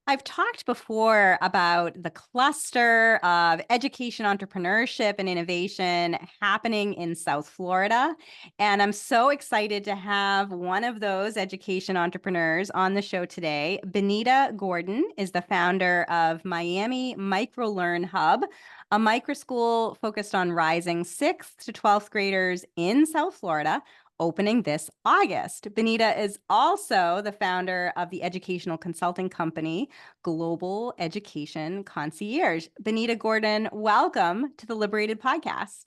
I've talked before about the cluster of education, entrepreneurship, and innovation happening in South Florida. And I'm so excited to have one of those education entrepreneurs on the show today. Bonita Gordon is the founder of Miami MicroLearn Hub, a microschool focused on rising 6th to 12th graders in South Florida, opening this August. Bonita is also the founder of the educational consulting company Global Education Concierge. Bonita Gordon, welcome to the Liberated Podcast.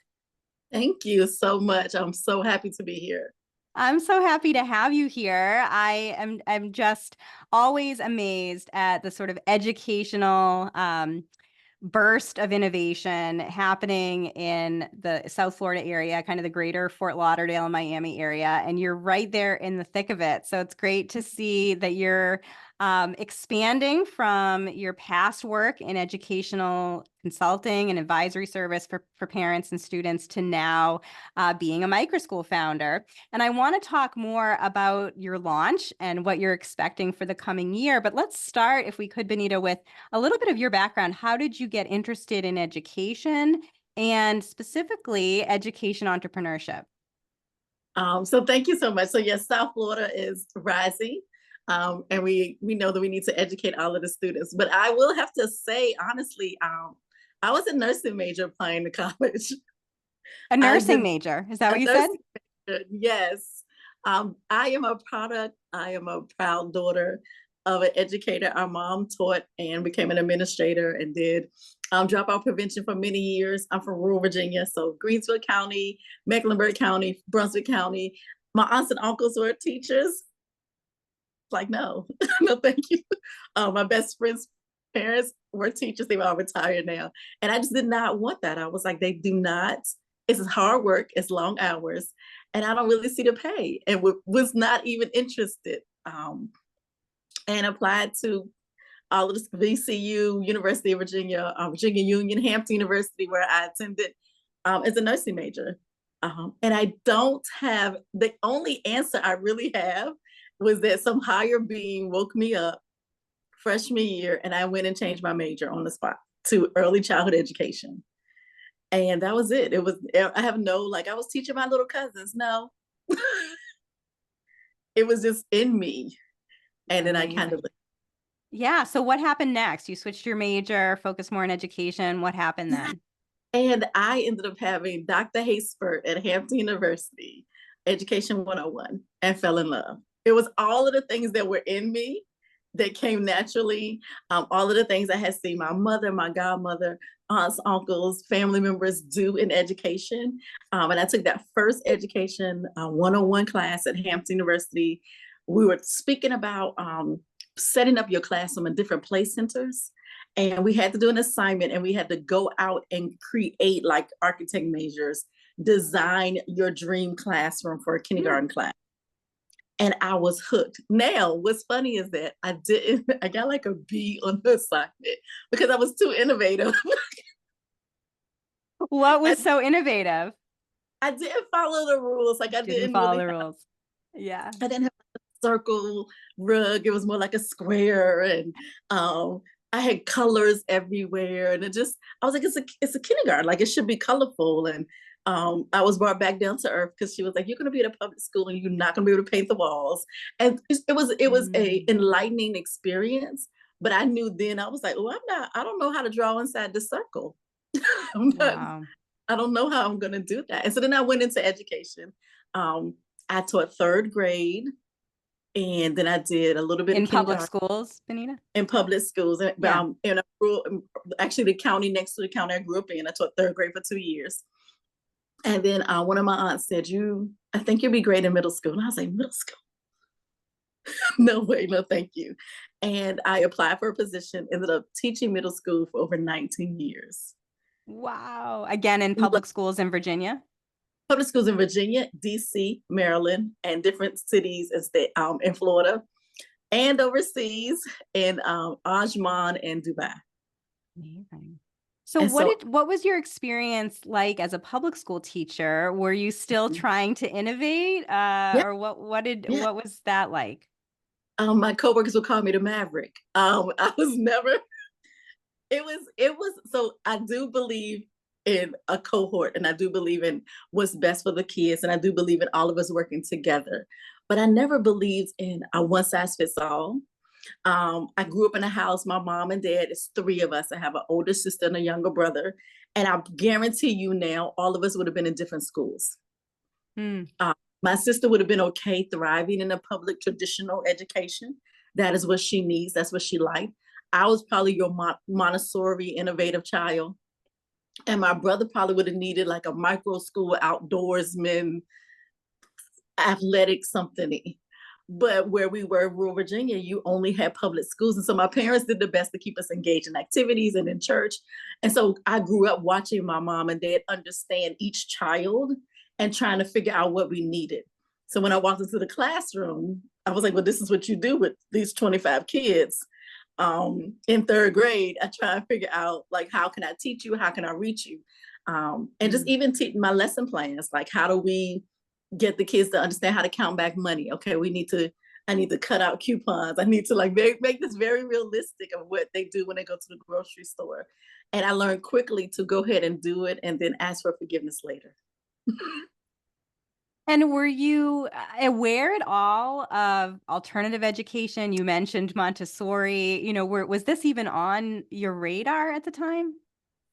Thank you so much. I'm so happy to be here. I'm so happy to have you here. I'm just always amazed at the sort of educational burst of innovation happening in the South Florida area, kind of the greater Fort Lauderdale and Miami area. And you're right there in the thick of it. So it's great to see that you're expanding from your past work in educational consulting and advisory service for parents and students to now being a microschool founder. And I want to talk more about your launch and what you're expecting for the coming year. But let's start, if we could, Bonita, with a little bit of your background. How did you get interested in education and specifically education entrepreneurship? So thank you so much. So yes, South Florida is rising. And we know that we need to educate all of the students. But I will have to say, honestly, I was a nursing major applying to college. A I nursing did major. Is that a what you said? nursing major, yes. I am a product, I am a proud daughter of an educator. Our mom taught and became an administrator and did dropout prevention for many years. I'm from rural Virginia, so Greensville County, Mecklenburg County, Brunswick County. My aunts and uncles were teachers. Like, no, no, thank you. My best friend's parents were teachers. They were all retired now. And I just did not want that. I was like, they do not, it's hard work, it's long hours, and I don't really see the pay, and was not even interested. And applied to all of this VCU, University of Virginia, Virginia Union, Hampton University, where I attended as a nursing major. And I don't have, the only answer I really have was that some higher being woke me up freshman year, and I went and changed my major on the spot to early childhood education. And that was it. It was, I have no, like, I was teaching my little cousins. No, it was just in me. And then I kind of, Yeah. So what happened next? You switched your major, focused more on education. What happened then? and I ended up having Dr. Haysbert at Hampton University, Education 101, and fell in love. It was all of the things that were in me that came naturally. All of the things I had seen my mother, my godmother, aunts, uncles, family members do in education. And I took that first education 101 class at Hampton University. We were speaking about setting up your classroom in different play centers. And we had to do an assignment, and we had to go out and create, like architect majors, design your dream classroom for a kindergarten class. And I was hooked. Now, what's funny is that I got like a B on the assignment because I was too innovative. What I, was so innovative? I didn't follow the rules. Like, Didn't follow the rules. Yeah. I didn't have a circle rug. It was more like a square. And I had colors everywhere. And I was like, it's a kindergarten. Like, it should be colorful. And I was brought back down to earth because she was like, you're going to be at a public school and you're not going to be able to paint the walls. And it was a enlightening experience. But I knew then, I was like, oh, I don't know how to draw inside the circle. I'm not, Wow. I don't know how I'm going to do that. And so then I went into education. I taught third grade, and then I did a little bit of In public kindergarten schools, Bonita? in public schools. And Yeah. actually the county next to the county I grew up in. I taught third grade for 2 years. And then one of my aunts said, I think you'll be great in middle school. And I was like, middle school? No way, no thank you. And I applied for a position, ended up teaching middle school for over 19 years. Wow. Again, in public schools in Virginia? Public schools in Virginia, DC, Maryland, and different cities and state in Florida, and overseas in Ajman and Dubai. Amazing. So what was your experience like as a public school teacher? Were you still trying to innovate? Yeah, Or what yeah. was that like? My coworkers would call me the Maverick. I was never. So I do believe in a cohort, and I do believe in what's best for the kids, and I do believe in all of us working together. But I never believed in a one size fits all. I grew up in a house. My mom and dad, it's three of us. I have an older sister and a younger brother. And I guarantee you now, all of us would have been in different schools. Mm. My sister would have been okay thriving in a public traditional education. That is what she needs. That's what she liked. I was probably your Montessori innovative child. And my brother probably would have needed like a micro school outdoorsman, athletic something. But where we were, rural Virginia, you only had public schools. And so my parents did the best to keep us engaged in activities and in church. And so I grew up watching my mom and dad understand each child and trying to figure out what we needed. So when I walked into the classroom, I was like, well, this is what you do with these 25 kids. In third grade, I try and figure out like, how can I teach you? How can I reach you? And just even teaching my lesson plans, like how do we get the kids to understand how to count back money? Okay, I need to cut out coupons. I need to like make this very realistic of what they do when they go to the grocery store. And I learned quickly to go ahead and do it and then ask for forgiveness later. And were you aware at all of alternative education? You mentioned Montessori. Was this even on your radar at the time?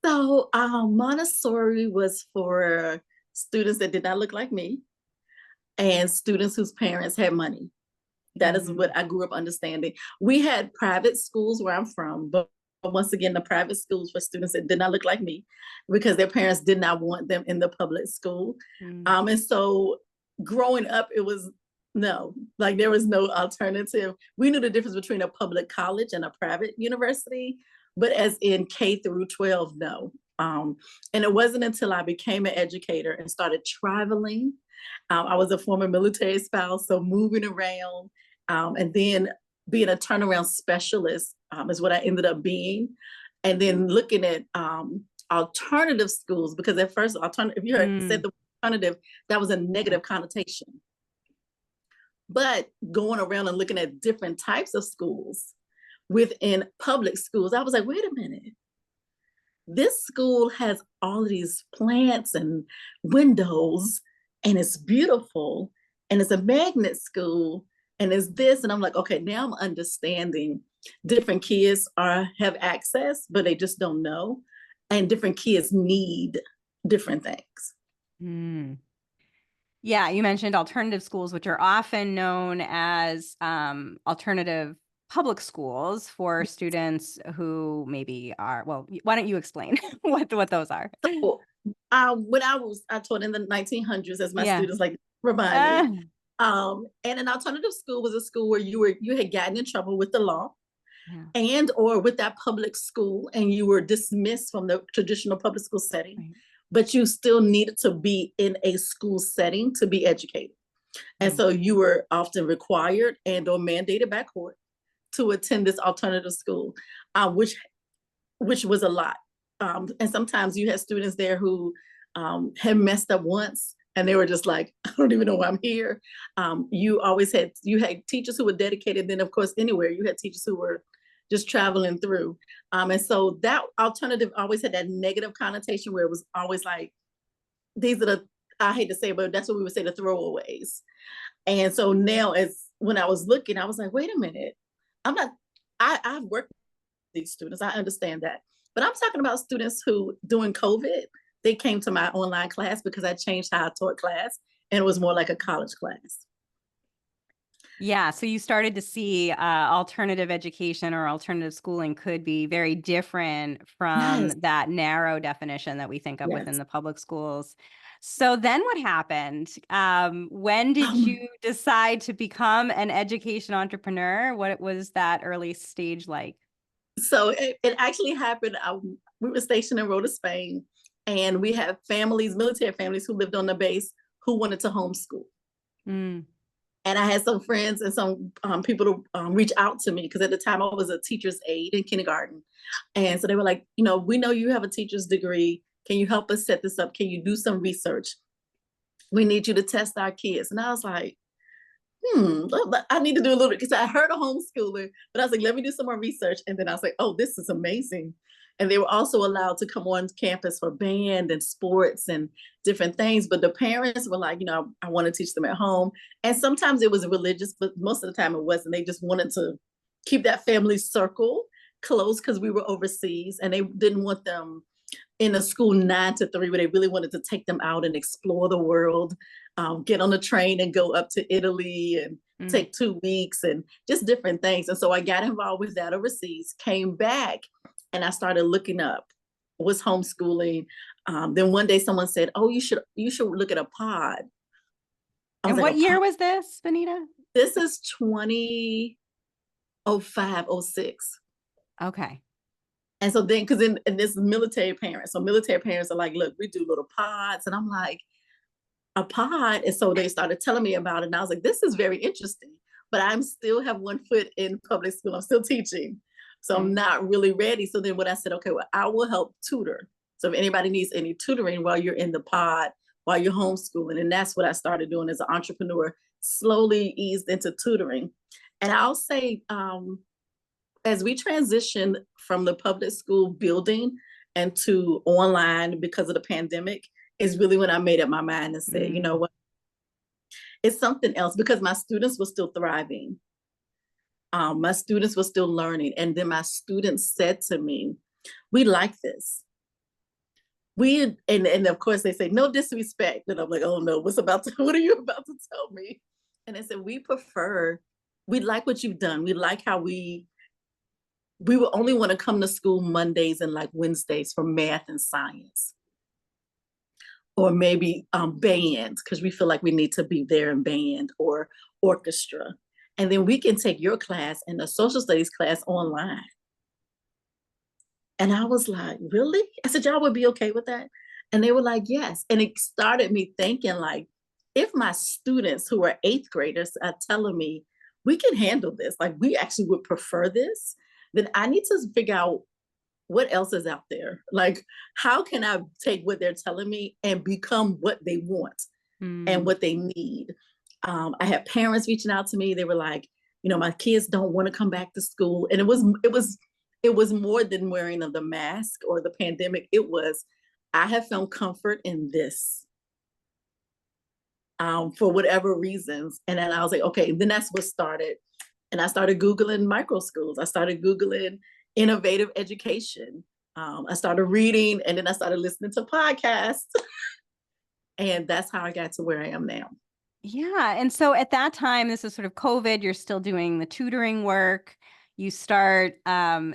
So Montessori was for students that did not look like me and students whose parents had money. That is what I grew up understanding. We had private schools where I'm from, but once again, the private schools for students that did not look like me because their parents did not want them in the public school. And so growing up, it was no, like there was no alternative. We knew the difference between a public college and a private university, but as in K through 12, no. And it wasn't until I became an educator and started traveling. I was a former military spouse, so moving around, and then being a turnaround specialist is what I ended up being. And then looking at alternative schools, because at first, if you heard said the alternative, that was a negative connotation. But going around and looking at different types of schools within public schools, I was like, wait a minute. This school has all of these plants and windows, and it's beautiful, and it's a magnet school, and it's this. And I'm like, okay, now I'm understanding different kids have access, but they just don't know. And different kids need different things. Yeah, you mentioned alternative schools, which are often known as alternative public schools for students who maybe are, well, why don't you explain what those are? So when I taught in the 1900s, as my Yeah. students like to remind me. And an alternative school was a school where you had gotten in trouble with the law, and or with that public school, and you were dismissed from the traditional public school setting, Right. but you still needed to be in a school setting to be educated. And so you were often required and or mandated by court to attend this alternative school, which was a lot. And sometimes you had students there who had messed up once, and they were just like, I don't even know why I'm here. You had teachers who were dedicated. Then, of course, anywhere you had teachers who were just traveling through. And so that alternative always had that negative connotation where it was always like, these are I hate to say it, but that's what we would say, the throwaways. And so now, when I was looking, I was like, wait a minute, I've worked with these students. I understand that. But I'm talking about students who, during COVID, they came to my online class because I changed how I taught class, and it was more like a college class. Yeah, so you started to see alternative education or alternative schooling could be very different from Yes. that narrow definition that we think of within Yes. the public schools. So then what happened? When did you decide to become an education entrepreneur? What was that early stage like? So it actually happened. We were stationed in Rota, Spain, and we had military families who lived on the base who wanted to homeschool. And I had some friends and some people to reach out to me, because at the time I was a teacher's aide in kindergarten. And so they were like, we know you have a teacher's degree. Can you help us set this up? Can you do some research? We need you to test our kids. And I was like, I need to do a little bit because I heard of homeschooling, but I was like, let me do some more research. And then I was like, oh, this is amazing. And they were also allowed to come on campus for band and sports and different things. But the parents were like, I want to teach them at home. And sometimes it was religious, but most of the time it wasn't. They just wanted to keep that family circle close because we were overseas and they didn't want them in a school 9 to 3 where they really wanted to take them out and explore the world, get on a train and go up to Italy and take 2 weeks and just different things. And so I got involved with that overseas, came back, and I started looking up what's homeschooling. Then one day someone said, "Oh, you should look at a pod." I was And like, what "A year pod?" was this, Bonita? This is 2005, 06. Okay. And so then, because in this military parents, so military parents are like, look, we do little pods. And I'm like, a pod? And so they started telling me about it. And I was like, this is very interesting. But I'm still have one foot in public school. I'm still teaching. So I'm not really ready. So then what I said, okay, well, I will help tutor. So if anybody needs any tutoring while you're in the pod, while you're homeschooling. And that's what I started doing as an entrepreneur, slowly eased into tutoring. And I'll say, as we transitioned from the public school building and to online because of the pandemic, is really when I made up my mind and said, you know what, it's something else because my students were still thriving. My students were still learning. And then my students said to me, we like this. And of course they say, no disrespect. And I'm like, oh no, what are you about to tell me? And they said, we like what you've done. We like how we will only want to come to school Mondays and like Wednesdays for math and science. Or maybe band, because we feel like we need to be there in band or orchestra. And then we can take your class and the social studies class online. And I was like, really? I said, y'all would be okay with that? And they were like, yes. And it started me thinking like, if my students who are 8th graders are telling me we can handle this, like we actually would prefer this, then I need to figure out what else is out there. Like, how can I take what they're telling me and become what they want and what they need? I had parents reaching out to me. They were like, my kids don't want to come back to school. And it was more than wearing of the mask or the pandemic. It was, I have found comfort in this for whatever reasons. And then I was like, okay, then that's what started. And I started Googling micro schools. I started Googling innovative education. I started reading and then I started listening to podcasts. And that's how I got to where I am now. Yeah. And so at that time, this is sort of COVID, you're still doing the tutoring work. You start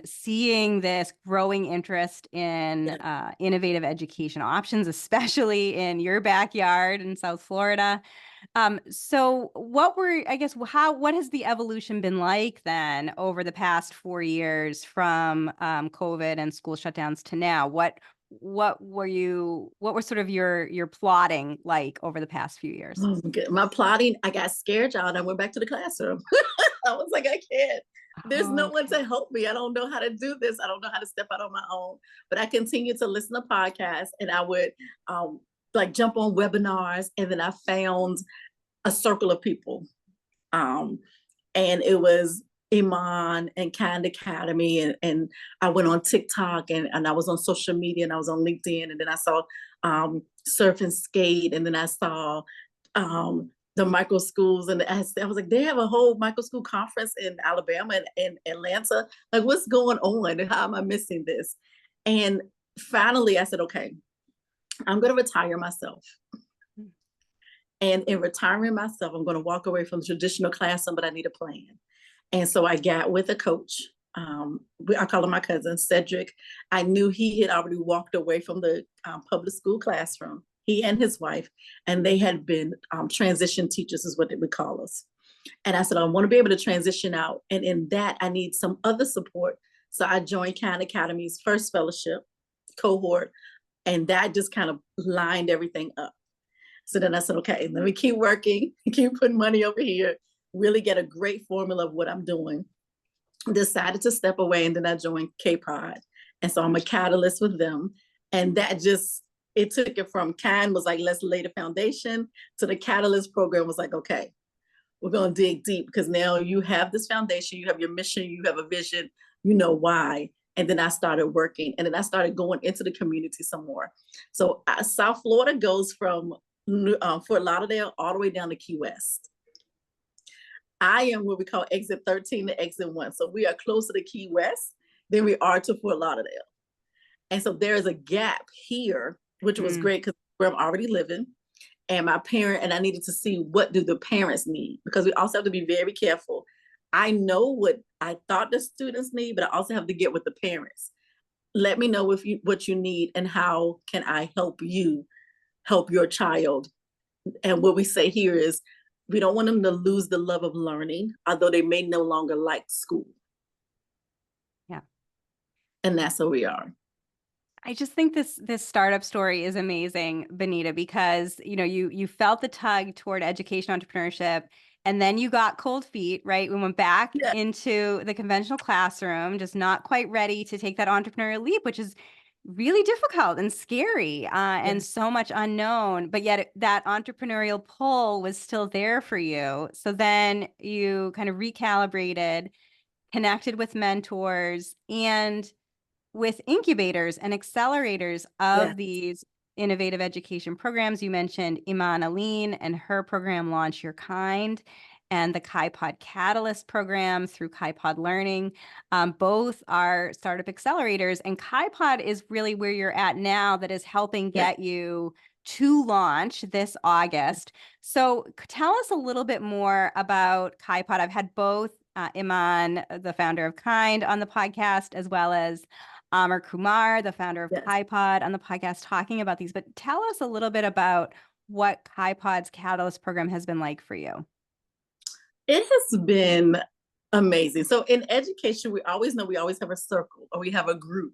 seeing this growing interest in innovative education options, especially in your backyard in South Florida. So what has the evolution been like then over the past 4 years from COVID and school shutdowns to now? What were sort of your plotting like over the past few years? Oh, my plotting, I got scared, y'all, and I went back to the classroom. I was like, I can't. There's no one to help me. I don't know how to do this. I don't know how to step out on my own. But I continued to listen to podcasts and I would like jump on webinars. And then I found a circle of people. And it was Iman and Kind Academy. And I went on TikTok and I was on social media and I was on LinkedIn. And then I saw Surf and Skate. And then I saw the micro schools. And I was like, they have a whole micro school conference in Alabama and Atlanta. Like, what's going on? How am I missing this? And finally, I said, okay, I'm going to retire myself. And in retiring myself, I'm going to walk away from the traditional classroom, but I need a plan. And so I got with a coach. I call him my cousin, Cedric. I knew he had already walked away from the public school classroom, he and his wife, and they had been transition teachers is what they would call us. And I said, I want to be able to transition out. And in that, I need some other support. So I joined Kind Academy's first fellowship cohort, and that just kind of lined everything up. So then I said, okay, let me keep working, keep putting money over here, really get a great formula of what I'm doing. Decided to step away, and then I joined K-Pod. And so I'm a catalyst with them. And that just, it took it from Kind was like, let's lay the foundation, to the catalyst program was like, okay, We're going to dig deep because now you have this foundation, you have your mission, you have a vision, you know why. And then I started working, and then I started going into the community some more. So South Florida goes from Fort Lauderdale all the way down to Key West. I am what we call exit 13 to exit 1. So we are closer to Key West than we are to Fort Lauderdale. And so there is a gap here, which was great because where I'm already living. And my parent, and I needed to see what do the parents need, because we also have to be very careful. I know what I thought the students need, but I also have to get with the parents. Let me know if you what you need and how can I help you help your child. And what we say here is we don't want them to lose the love of learning, although they may no longer like school. Yeah. And that's where we are. I just think this startup story is amazing, Bonita, because you felt the tug toward education entrepreneurship, and then you got cold feet, right? We went back Yeah. into the conventional classroom, just not quite ready to take that entrepreneurial leap, which is really difficult and scary, and so much unknown. But yet that entrepreneurial pull was still there for you. So then you kind of recalibrated, connected with mentors, and with incubators and accelerators Yeah. of these innovative education programs. You mentioned Iman Aline and her program Launch Your Kind, and the KaiPod Catalyst program through KaiPod Learning. Both are startup accelerators, and KaiPod is really where you're at now, that is helping Yeah. get you to launch this August. So tell us a little bit more about KaiPod. I've had both Iman, the founder of Kind, on the podcast, as well as Amar Kumar, the founder of Yes. KaiPod, on the podcast talking about these. But tell us a little bit about what KaiPod's Catalyst program has been like for you. It has been amazing. So in education, we always know we always have a circle or we have a group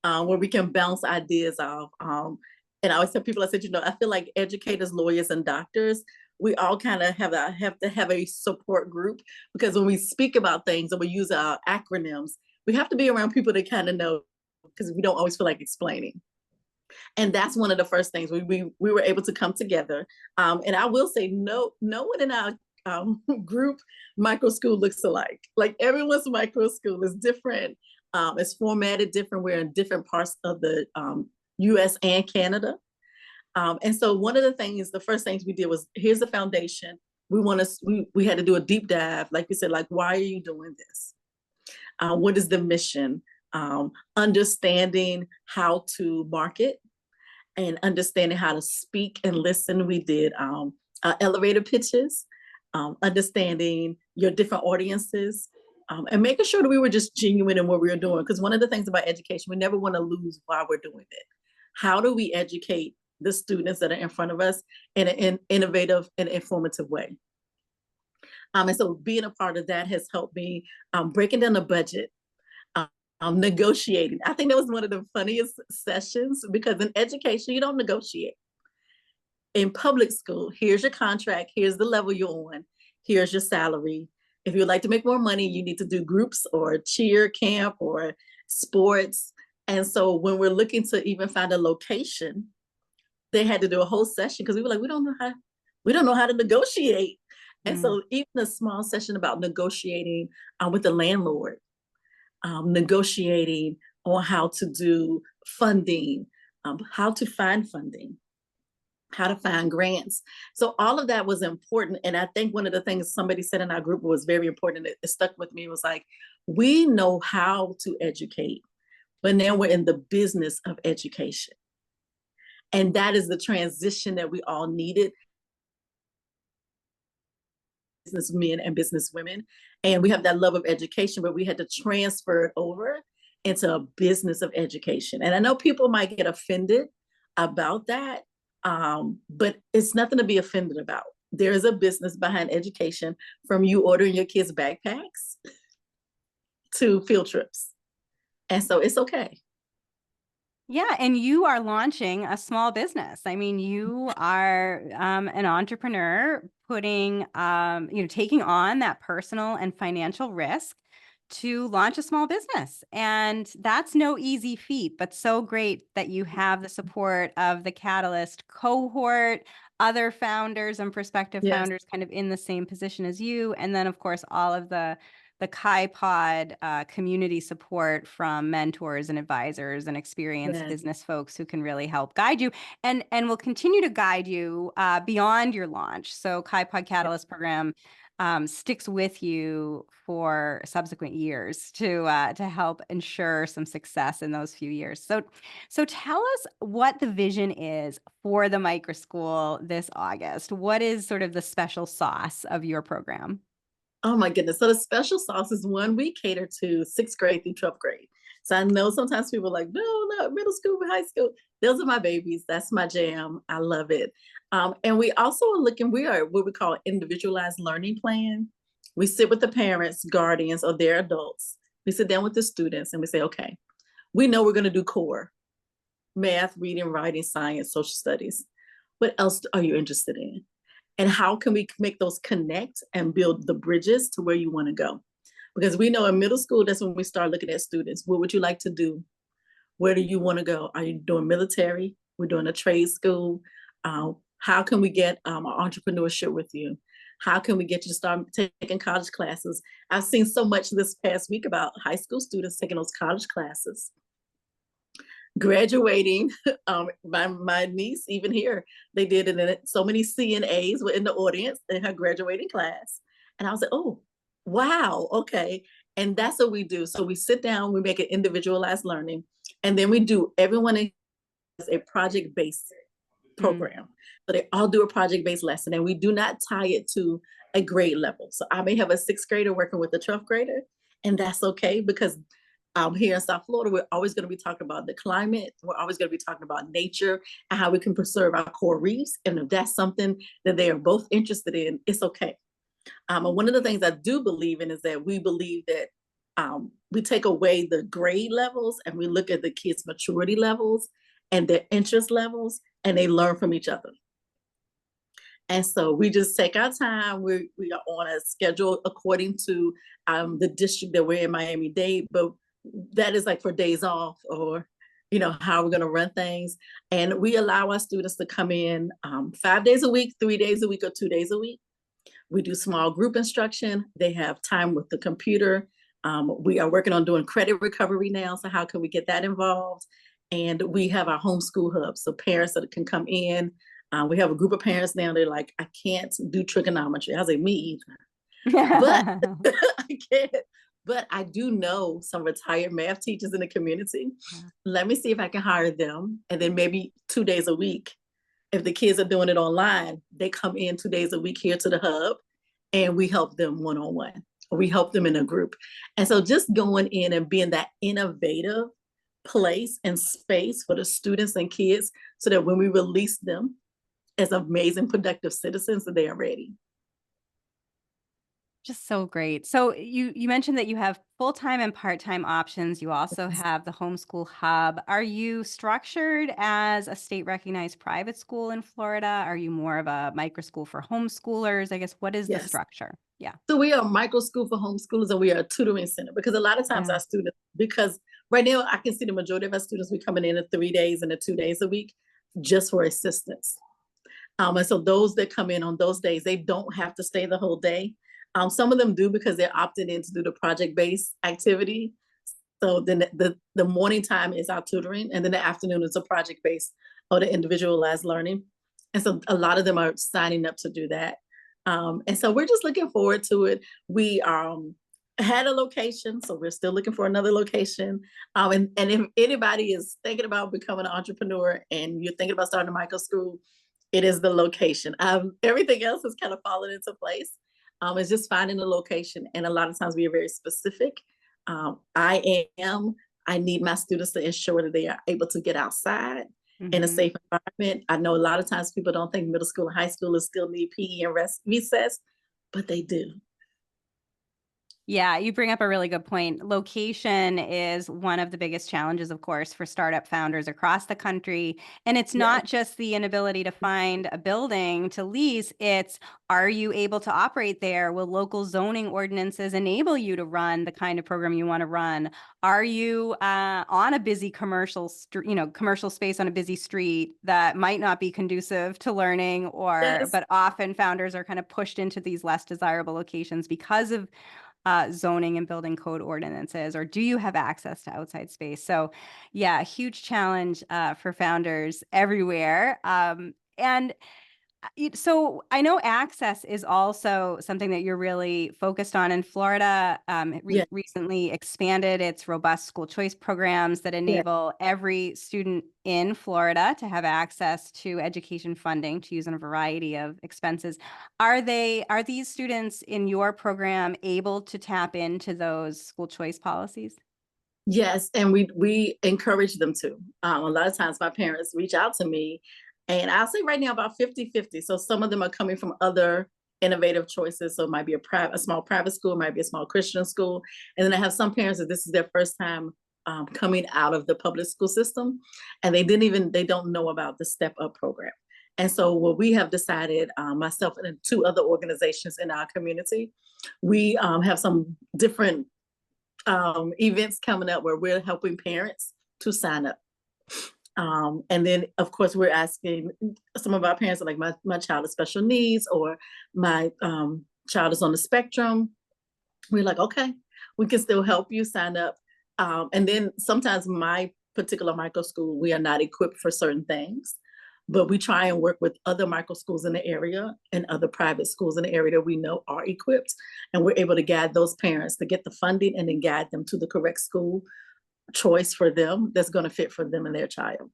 where we can bounce ideas off. And I always tell people, I said, I feel like educators, lawyers, and doctors, we all kind of have to have a support group, because when we speak about things and we use our acronyms, we have to be around people that kind of know, because we don't always feel like explaining. And that's one of the first things we were able to come together. And I will say, no one in our group micro school looks alike. Like everyone's micro school is different. It's formatted different. We're in different parts of the US and Canada. And so one of the things, the first things we did was, here's the foundation. We had to do a deep dive. Like we said, like, why are you doing this? What is the mission? Understanding how to market and understanding how to speak and listen. We did elevator pitches, understanding your different audiences, and making sure that we were just genuine in what we were doing. Because one of the things about education, we never want to lose why we're doing it. How do we educate the students that are in front of us in an innovative and informative way? And so being a part of that has helped me breaking down the budget, negotiating. I think that was one of the funniest sessions, because in education, you don't negotiate. In public school, here's your contract, here's the level you're on, here's your salary. If you'd like to make more money, you need to do groups or cheer camp or sports. And so when we're looking to even find a location, they had to do a whole session, because we were like, we don't know how to negotiate. And so even a small session about negotiating with the landlord, negotiating on how to do funding, how to find funding, how to find grants. So all of that was important. And I think one of the things somebody said in our group was very important, it stuck with me, was like, we know how to educate, but now we're in the business of education. And that is the transition that we all needed, businessmen and business women. And we have that love of education, but we had to transfer it over into a business of education. And I know people might get offended about that, but it's nothing to be offended about. There is a business behind education, from you ordering your kids' backpacks to field trips. And so it's okay. Yeah, and you are launching a small business. I mean, you are an entrepreneur putting, taking on that personal and financial risk to launch a small business. And that's no easy feat, but so great that you have the support of the Catalyst cohort, other founders and prospective Yes, founders kind of in the same position as you. And then, of course, all of the Kai Pod community support from mentors and advisors and experienced yes, business folks who can really help guide you and will continue to guide you beyond your launch. So Kai Pod yes. Catalyst program sticks with you for subsequent years to help ensure some success in those few years. So tell us what the vision is for the micro school this August. What is sort of the special sauce of your program? Oh my goodness. So the special sauce is one we cater to sixth grade through 12th grade. So I know sometimes people are like, no, not middle school, but high school. Those are my babies. That's my jam. I love it. And we also are looking, we are what we call individualized learning plan. We sit with the parents, guardians, or their adults. We sit down with the students and we say, okay, we know we're going to do core math, reading, writing, science, social studies. What else are you interested in? And how can we make those connect and build the bridges to where you want to go? Because we know in middle school, that's when we start looking at students. What would you like to do? Where do you want to go? Are you doing military? We're doing a trade school. How can we get entrepreneurship with you? How can we get you to start taking college classes? I've seen so much this past week about high school students taking those college classes, graduating. My niece, even here, they did it, and so many CNAs were in the audience in her graduating class. And I was like, oh, wow, okay. And that's what we do. So we sit down, we make it individualized learning, and then we do everyone is a project-based Mm. program. So they all do a project-based lesson, and we do not tie it to a grade level. So I may have a sixth grader working with a 12th grader, and that's okay because here in South Florida, we're always going to be talking about the climate. We're always going to be talking about nature and how we can preserve our coral reefs. And if that's something that they are both interested in, it's okay. And one of the things I do believe in is that we believe that we take away the grade levels and we look at the kids' maturity levels and their interest levels, and they learn from each other. And so we just take our time. We are on a schedule according to the district that we're in, Miami-Dade, but that is like for days off or how we're going to run things. And we allow our students to come in 5 days a week, 3 days a week, or 2 days a week. We do small group instruction. They have time with the computer. We are working on doing credit recovery now. So how can we get that involved? And we have our homeschool hub. So parents that can come in. We have a group of parents now. They're like, I can't do trigonometry. I was like, me either. But I can't. But I do know some retired math teachers in the community. Yeah. Let me see if I can hire them. And then maybe 2 days a week. If the kids are doing it online, they come in 2 days a week here to the hub and we help them one-on-one. We help them in a group. And so just going in and being that innovative place and space for the students and kids so that when we release them as amazing, productive citizens, that they are ready. Just so great. So you mentioned that you have full-time and part-time options. You also have the homeschool hub. Are you structured as a state recognized private school in Florida? Are you more of a micro school for homeschoolers? I guess what is the Yes. structure? Yeah. So we are a micro school for homeschoolers and we are a tutoring center because a lot of times Yeah. our students, because right now I can see the majority of our students, we coming in at 3 days and 2 days a week just for assistance. And so those that come in on those days, they don't have to stay the whole day. Some of them do because they're opted in to do the project-based activity. So then the morning time is our tutoring, and then the afternoon is a project-based or the individualized learning. And so a lot of them are signing up to do that. And so we're just looking forward to it. We had a location, so we're still looking for another location. And if anybody is thinking about becoming an entrepreneur and you're thinking about starting a micro school, it is the location. Everything else has kind of fallen into place. It's just finding a location. And a lot of times we are very specific. I need my students to ensure that they are able to get outside in a Mhm. safe environment. I know a lot of times people don't think middle school and high schoolers still need PE and recess, but they do. Yeah, you bring up a really good point. Location is one of the biggest challenges, of course, for startup founders across the country. And it's Yes, not just the inability to find a building to lease, it's are you able to operate there? Will local zoning ordinances enable you to run the kind of program you want to run? Are you on a busy commercial commercial space on a busy street that might not be conducive to learning, or yes, but often founders are kind of pushed into these less desirable locations because of zoning and building code ordinances, or do you have access to outside space? So, yeah, a huge challenge for founders everywhere. And so I know access is also something that you're really focused on in Florida. It yes, recently expanded its robust school choice programs that yes. enable every student in Florida to have access to education funding to use in a variety of expenses. Are these students in your program able to tap into those school choice policies? Yes, and we encourage them to. A lot of times my parents reach out to me, and I'll say right now about 50-50. So some of them are coming from other innovative choices. So it might be a small private school, it might be a small Christian school. And then I have some parents that this is their first time coming out of the public school system, and they don't know about the Step Up program. And so what we have decided, myself and two other organizations in our community, we have some different events coming up where we're helping parents to sign up. And then, of course, we're asking some of our parents, like my child has special needs or my child is on the spectrum. We're like, okay, we can still help you sign up. And then sometimes my particular micro school, we are not equipped for certain things, but we try and work with other micro schools in the area and other private schools in the area that we know are equipped. And we're able to guide those parents to get the funding and then guide them to the correct school choice for them that's going to fit for them and their child.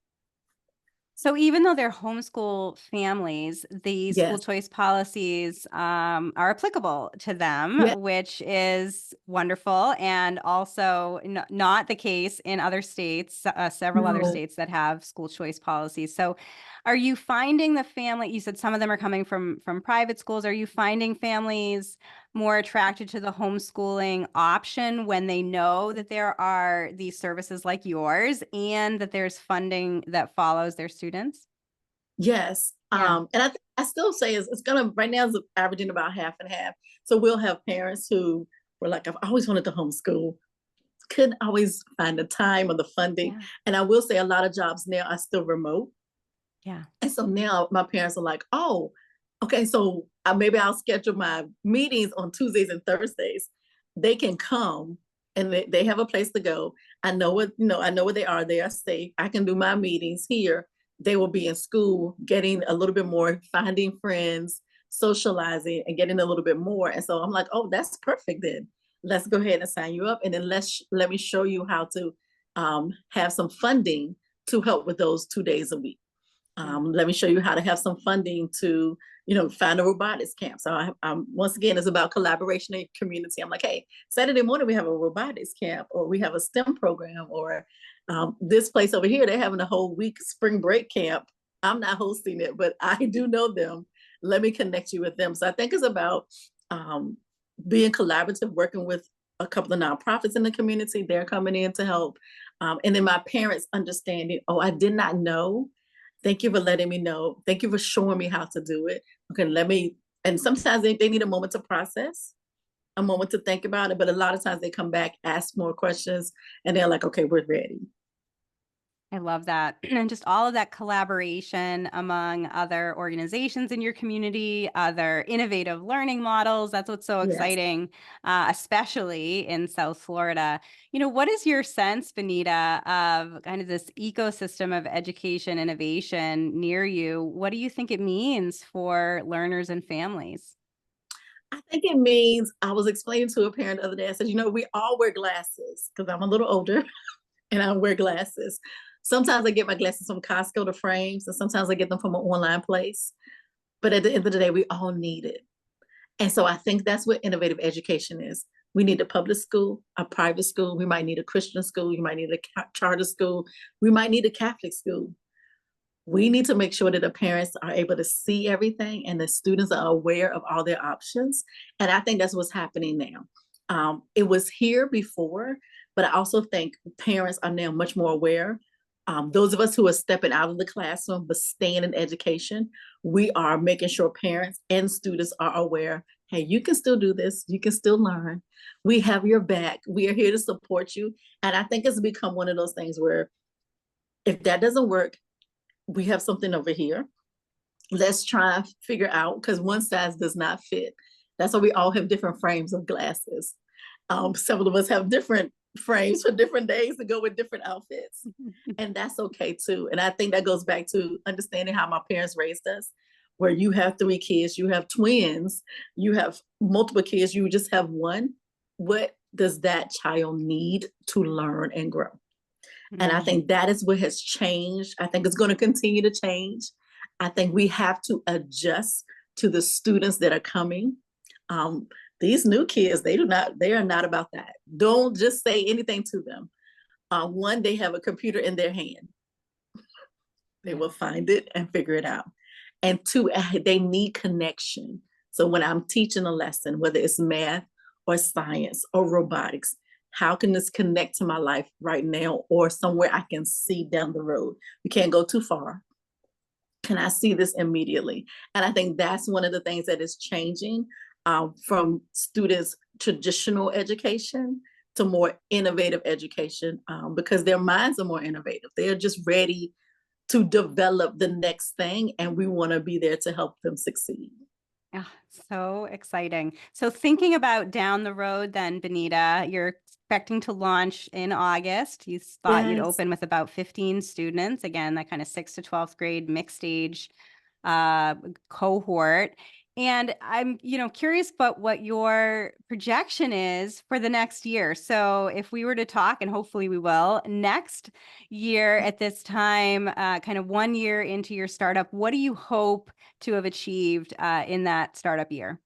So even though they're homeschool families, the school Yes. choice policies are applicable to Yeah. them, which is wonderful, and also not the case in other states, several other No. states that have school choice policies. So, are you finding the family? You said some of them are coming from private schools. Are you finding families more attracted to the homeschooling option when they know that there are these services like yours and that there's funding that follows their students? Yes. Yeah. And I still say it's gonna right now it's averaging about half and half. So we'll have parents who were like, I've always wanted to homeschool, couldn't always find the time or the funding. Yeah. And I will say a lot of jobs now are still remote. Yeah. And so now my parents are like, oh, okay, so maybe I'll schedule my meetings on Tuesdays and Thursdays. They can come and they have a place to go. I know I know where they are. They are safe. I can do my meetings here. They will be in school, getting a little bit more, finding friends, socializing, and getting a little bit more. And so I'm like, oh, that's perfect then. Let's go ahead and sign you up. And then let me show you how to have some funding to help with those 2 days a week. Yeah. Let me show you how to have some funding to, find a robotics camp. So once again, it's about collaboration and community. I'm like, hey, Saturday morning we have a robotics camp, or we have a STEM program, or this place over here they're having a whole week spring break camp. I'm not hosting it, but I do know them. Let me connect you with them. So I think it's about um, being collaborative, working with a couple of nonprofits in the community. They're coming in to help, and then my parents understanding. Oh, I did not know. Thank you for letting me know. Thank you for showing me how to do it. Okay, and sometimes they need a moment to process, a moment to think about it. But a lot of times they come back, ask more questions, and they're like, okay, we're ready. I love that. And just all of that collaboration among other organizations in your community, other innovative learning models. That's what's so Yes. exciting, especially in South Florida. What is your sense, Bonita, of kind of this ecosystem of education innovation near you? What do you think it means for learners and families? I think it means I was explaining to a parent the other day. I said, we all wear glasses because I'm a little older and I wear glasses. Sometimes I get my glasses from Costco, the frames, and sometimes I get them from an online place. But at the end of the day, we all need it. And so I think that's what innovative education is. We need a public school, a private school. We might need a Christian school. You might need a charter school. We might need a Catholic school. We need to make sure that the parents are able to see everything and the students are aware of all their options. And I think that's what's happening now. It was here before, but I also think parents are now much more aware. Those of us who are stepping out of the classroom but staying in education, we are making sure parents and students are aware. Hey, you can still do this. You can still learn. We have your back. We are here to support you. And I think it's become one of those things where if that doesn't work, we have something over here. Let's try and figure out, because one size does not fit. That's why we all have different frames of glasses. Several of us have different frames for different days to go with different outfits. And that's okay too. And I think that goes back to understanding how my parents raised us, where you have 3 kids, you have twins, you have multiple kids, you just have one. What does that child need to learn and grow? And I think that is what has changed. I think it's going to continue to change. I think we have to adjust to the students that are coming. These new kids, they are not about that. Don't just say anything to them. One, they have a computer in their hand. They will find it and figure it out. And two, they need connection. So when I'm teaching a lesson, whether it's math or science or robotics, how can this connect to my life right now or somewhere I can see down the road? We can't go too far. Can I see this immediately? And I think that's one of the things that is changing from students' traditional education to more innovative education, because their minds are more innovative. They're just ready to develop the next thing, and we want to be there to help them succeed. Yeah, so exciting. So thinking about down the road then, Bonita, you're expecting to launch in August. You thought you'd Yes. open with about 15 students. Again, that kind of 6th to 12th grade mixed age cohort. And I'm, curious about what your projection is for the next year. So if we were to talk, and hopefully we will, next year at this time, kind of 1 year into your startup, what do you hope to have achieved in that startup year?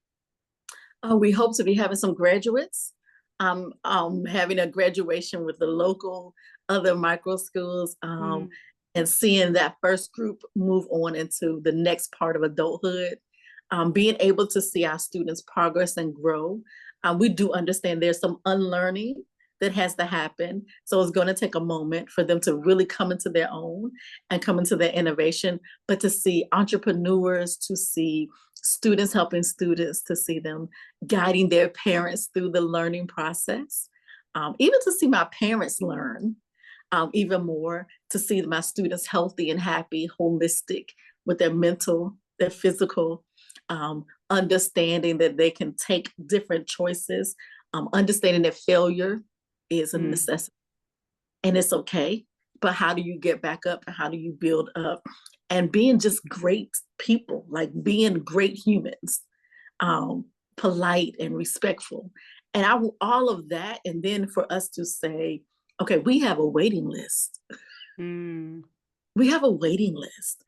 We hope to be having some graduates, having a graduation with the local other micro schools, Mm, and seeing that first group move on into the next part of adulthood, being able to see our students progress and grow. We do understand there's some unlearning that has to happen. So it's going to take a moment for them to really come into their own and come into their innovation, but to see entrepreneurs, to see students helping students, to see them guiding their parents through the learning process, even to see my parents learn even more, to see my students healthy and happy, holistic with their mental, their physical, understanding that they can take different choices, understanding that failure is a mm, necessity and it's okay. But how do you get back up and how do you build up? And being just great people, like being great humans, um, polite and respectful. And all of that. And then for us to say, okay, we have a waiting list. mm. We have a waiting list.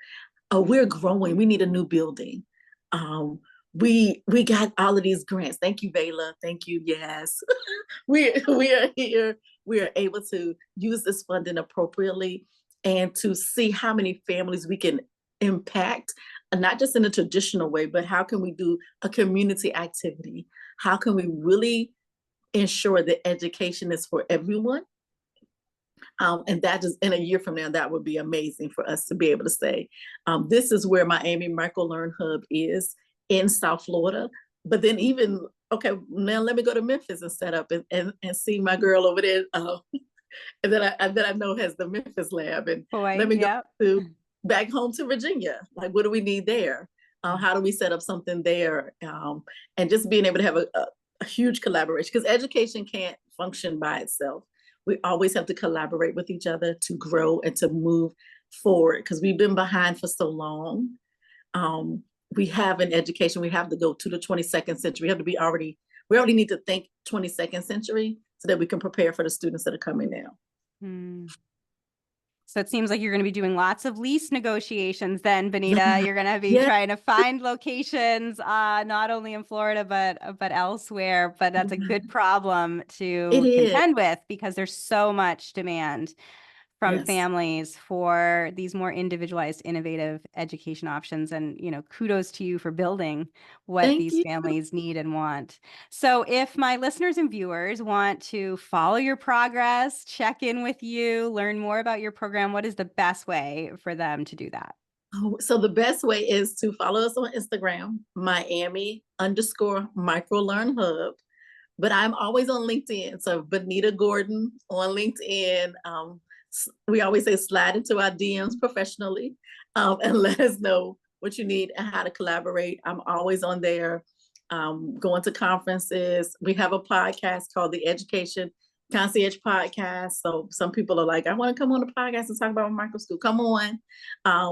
We're growing. We need a new building. Um, we got all of these grants. Thank you, Vela. Thank you. Yes, we are here. We are able to use this funding appropriately and to see how many families we can impact, not just in a traditional way, but how can we do a community activity? How can we really ensure that education is for everyone? And that is in a year from now, that would be amazing for us to be able to say, this is where my Amy Michael Learn Hub is in South Florida. But then even, okay, now let me go to Memphis and set up and see my girl over there. And that I know has the Memphis lab. And let Boy, me go yep. to back home to Virginia. Like, what do we need there? How do we set up something there? And just being able to have a huge collaboration, because education can't function by itself. We always have to collaborate with each other to grow and to move forward, because we've been behind for so long. We have an education, we have to go to the 22nd century. We have to be already, we already need to think 22nd century so that we can prepare for the students that are coming now. Mm. So it seems like you're going to be doing lots of lease negotiations then, Bonita. Yeah, You're going to be yeah, trying to find locations, not only in Florida, but elsewhere. But that's a good problem it to is. contend with because there's so much demand from Yes. families for these more individualized, innovative education options. And, kudos to you for building what Thank these you. families need and want. So if my listeners and viewers want to follow your progress, check in with you, learn more about your program, what is the best way for them to do that? Oh, so the best way is to follow us on Instagram, Miami_microlearn hub. But I'm always on LinkedIn. So Bonita Gordon on LinkedIn. We always say slide into our DMs professionally, and let us know what you need and how to collaborate. I'm always on there, going to conferences. We have a podcast called the Education Concierge Podcast. So some people are like, I want to come on the podcast and talk about micro school. Come on.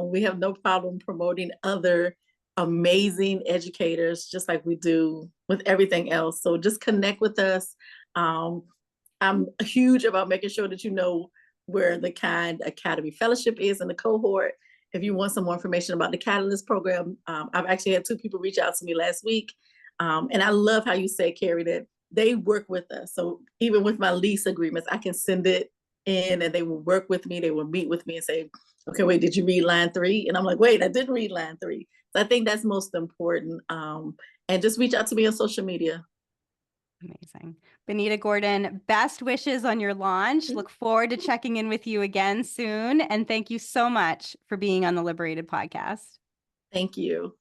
We have no problem promoting other amazing educators, just like we do with everything else. So just connect with us. I'm huge about making sure that you know where the Kind Academy Fellowship is in the cohort. If you want some more information about the Catalyst program, I've actually had 2 people reach out to me last week. And I love how you say, Carrie, that they work with us. So even with my lease agreements, I can send it in and they will work with me. They will meet with me and say, okay, wait, did you read line 3? And I'm like, wait, I didn't read line 3. So I think that's most important. And just reach out to me on social media. Amazing. Bonita Gordon, best wishes on your launch. Look forward to checking in with you again soon. And thank you so much for being on the Liberated podcast. Thank you.